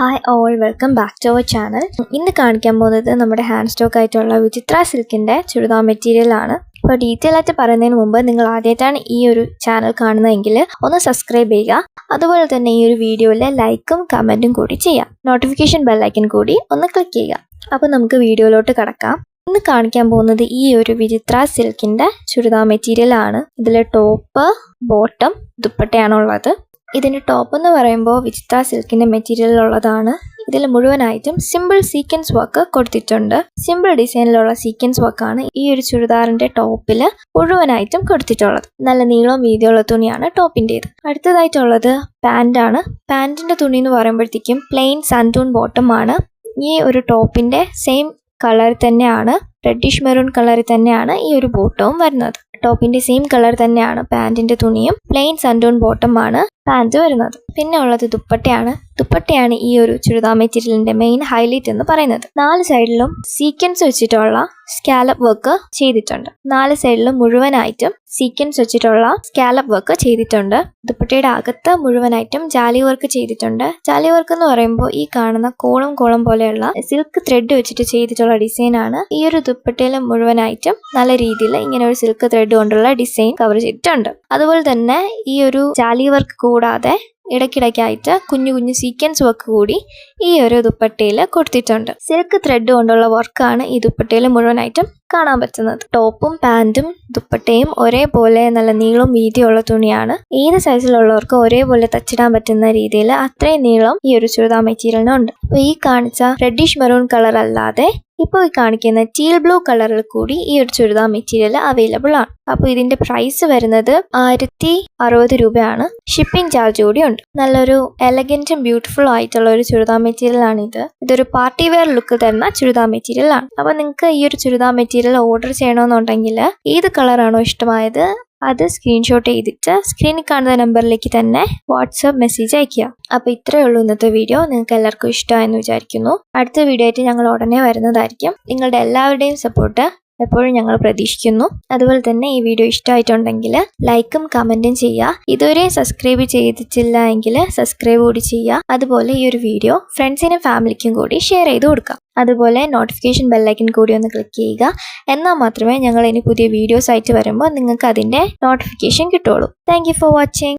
Hi all welcome back to our channel. ഇന്ന് കാണിക്കാൻ പോകുന്നത് നമ്മുടെ ഹാൻഡ് സ്റ്റോക്ക് ആയിട്ടുള്ള വിചിത്ര സിൽക്കിൻ്റെ ചുരിദാർ മെറ്റീരിയലാണ്. അപ്പോൾ ഡീറ്റെയിൽ ആയിട്ട് പറയുന്നതിന് മുമ്പ് നിങ്ങൾ ആദ്യമായിട്ടാണ് ഈ ഒരു ചാനൽ കാണുന്നതെങ്കിൽ ഒന്ന് സബ്സ്ക്രൈബ് ചെയ്യുക. അതുപോലെ തന്നെ ഈ ഒരു വീഡിയോയിൽ ലൈക്കും കമൻറ്റും കൂടി ചെയ്യാം. നോട്ടിഫിക്കേഷൻ ബെല്ലൈക്കൻ കൂടി ഒന്ന് ക്ലിക്ക് ചെയ്യുക. അപ്പോൾ നമുക്ക് വീഡിയോയിലോട്ട് കടക്കാം. ഇന്ന് കാണിക്കാൻ പോകുന്നത് ഈ ഒരു വിചിത്ര സിൽക്കിൻ്റെ ചുരിദാർ മെറ്റീരിയലാണ്. ഇതിൽ ടോപ്പ്, ബോട്ടം, ദുപ്പട്ടയാണുള്ളത്. ഇതിൻ്റെ ടോപ്പ് എന്ന് പറയുമ്പോൾ വിചിത്ര സിൽക്കിൻ്റെ മെറ്റീരിയലുള്ളതാണ്. ഇതിൽ മുഴുവനായിട്ടും സിമ്പിൾ സീക്വൻസ് വർക്ക് കൊടുത്തിട്ടുണ്ട്. സിമ്പിൾ ഡിസൈനിലുള്ള സീക്വൻസ് വർക്കാണ് ഈ ഒരു ചുരിദാറിൻ്റെ ടോപ്പിൽ മുഴുവനായിട്ടും കൊടുത്തിട്ടുള്ളത്. നല്ല നീളവും വീതിയുള്ള തുണിയാണ് ടോപ്പിൻ്റേത്. അടുത്തതായിട്ടുള്ളത് പാൻറ്റാണ്. പാൻറ്റിൻ്റെ തുണി എന്ന് പറയുമ്പോഴത്തേക്കും പ്ലെയിൻ സൺടൂൺ ബോട്ടം ആണ്. ഈ ഒരു ടോപ്പിൻ്റെ സെയിം കളർ തന്നെയാണ്, റെഡിഷ് മെറൂൺ കളറിൽ തന്നെയാണ് ഈ ഒരു ബോട്ടവും വരുന്നത്. ടോപ്പിന്റെ സെയിം കളർ തന്നെയാണ് പാൻറ്റിന്റെ തുണിയും. പ്ലെയിൻ സൺടൂൺ ബോട്ടം ആണ് പാൻറ്റ് വരുന്നത്. പിന്നെ ഉള്ളത് ദുപ്പട്ടയാണ്. ദുപ്പട്ടയാണ് ഈ ഒരു ചുരിദാർ മെറ്റീരിയലിന്റെ മെയിൻ ഹൈലൈറ്റ് എന്ന് പറയുന്നത്. 4 സൈഡിലും സീക്വൻസ് വെച്ചിട്ടുള്ള സ്കാലപ്പ് വർക്ക് ചെയ്തിട്ടുണ്ട്. 4 സൈഡിലും മുഴുവനായിട്ടും സീക്വൻസ് വെച്ചിട്ടുള്ള സ്കാലപ്പ് വർക്ക് ചെയ്തിട്ടുണ്ട്. ദുപ്പട്ടയുടെ അകത്ത് മുഴുവനായിട്ടും ജാലി വർക്ക് ചെയ്തിട്ടുണ്ട്. ജാലി വർക്ക് എന്ന് പറയുമ്പോൾ ഈ കാണുന്ന കോളം പോലെയുള്ള സിൽക്ക് ത്രെഡ് വെച്ചിട്ട് ചെയ്തിട്ടുള്ള ഡിസൈനാണ്. ഈ ഒരു ദുപ്പട്ടയിൽ മുഴുവനായിട്ടും നല്ല രീതിയിൽ ഇങ്ങനെ ഒരു സിൽക്ക് ത്രെഡ് കൊണ്ടുള്ള ഡിസൈൻ കവർ ചെയ്തിട്ടുണ്ട്. അതുപോലെ തന്നെ ഈ ഒരു ജാലി വർക്ക് കൂടാതെ ഇടയ്ക്കിടയ്ക്കായിട്ട് കുഞ്ഞു സീക്വൻസ് വർക്ക് കൂടി ഈ ഒരു ദുപ്പട്ടയിൽ കൊടുത്തിട്ടുണ്ട്. സിൽക്ക് ത്രെഡ് കൊണ്ടുള്ള വർക്കാണ് ഈ ദുപ്പട്ടയിൽ മുഴുവനായിട്ടും കാണാൻ പറ്റുന്നത്. ടോപ്പും പാൻറ്റും ദുപ്പട്ടയും ഒരേപോലെ നല്ല നീളവും വീതിയുള്ള തുണിയാണ്. ഏത് സൈസിലുള്ളവർക്കും ഒരേപോലെ തച്ചിടാൻ പറ്റുന്ന രീതിയിൽ അത്രയും നീളം ഈ ഒരു ചുരിദാർ മെറ്റീരിയലിനുണ്ട്. അപ്പോൾ ഈ കാണിച്ച റെഡിഷ് മെറൂൺ കളർ അല്ലാതെ ഇപ്പോൾ ഈ കാണിക്കുന്ന ടീൽ ബ്ലൂ കളറിൽ കൂടി ഈ ഒരു ചുരിദാർ മെറ്റീരിയൽ അവൈലബിൾ ആണ്. അപ്പോൾ ഇതിന്റെ പ്രൈസ് വരുന്നത് 1060 രൂപയാണ്. ഷിപ്പിംഗ് ചാർജ് കൂടി ഉണ്ട്. നല്ലൊരു എലഗന്റും ബ്യൂട്ടിഫുൾ ആയിട്ടുള്ള ഒരു ചുരിദാർ മെറ്റീരിയൽ ആണ് ഇത്. ഇതൊരു പാർട്ടി വെയർ ലുക്ക് തരുന്ന ചുരിദാർ മെറ്റീരിയൽ ആണ്. അപ്പോൾ നിങ്ങൾക്ക് ഈ ഒരു ചുരിദാർ മെറ്റീരിയൽ ഓർഡർ ചെയ്യണമെന്നുണ്ടെങ്കിൽ ഏത് കളറാണോ ഇഷ്ടമായത് അത് സ്ക്രീൻഷോട്ട് ചെയ്തിട്ട് സ്ക്രീനിൽ കാണുന്ന നമ്പറിലേക്ക് തന്നെ വാട്സാപ്പ് മെസ്സേജ് അയക്കുക. അപ്പോൾ ഇത്രയേ ഉള്ളൂ ഇന്നത്തെ വീഡിയോ. നിങ്ങൾക്ക് എല്ലാവർക്കും ഇഷ്ടമായെന്ന് വിചാരിക്കുന്നു. അടുത്ത വീഡിയോ ആയിട്ട് ഞങ്ങൾ ഉടനെ വരുന്നതായിരിക്കും. നിങ്ങളുടെ എല്ലാവരുടെയും സപ്പോർട്ട് എപ്പോഴും ഞങ്ങൾ പ്രതീക്ഷിക്കുന്നു. അതുപോലെ തന്നെ ഈ വീഡിയോ ഇഷ്ടമായിട്ടുണ്ടെങ്കിൽ ലൈക്കും കമൻറ്റും ചെയ്യുക. ഇതുവരെ സബ്സ്ക്രൈബ് ചെയ്തിട്ടില്ല എങ്കിൽ സബ്സ്ക്രൈബ് കൂടി ചെയ്യുക. അതുപോലെ ഈ ഒരു വീഡിയോ ഫ്രണ്ട്സിനും ഫാമിലിക്കും കൂടി ഷെയർ ചെയ്ത് കൊടുക്കുക. അതുപോലെ നോട്ടിഫിക്കേഷൻ ബെല്ലൈക്കൻ കൂടി ഒന്ന് ക്ലിക്ക് ചെയ്യുക. എന്നാൽ മാത്രമേ ഞങ്ങൾ ഇനി പുതിയ വീഡിയോസ് ആയിട്ട് വരുമ്പോൾ നിങ്ങൾക്ക് അതിൻ്റെ നോട്ടിഫിക്കേഷൻ കിട്ടുള്ളൂ. Thank you for watching.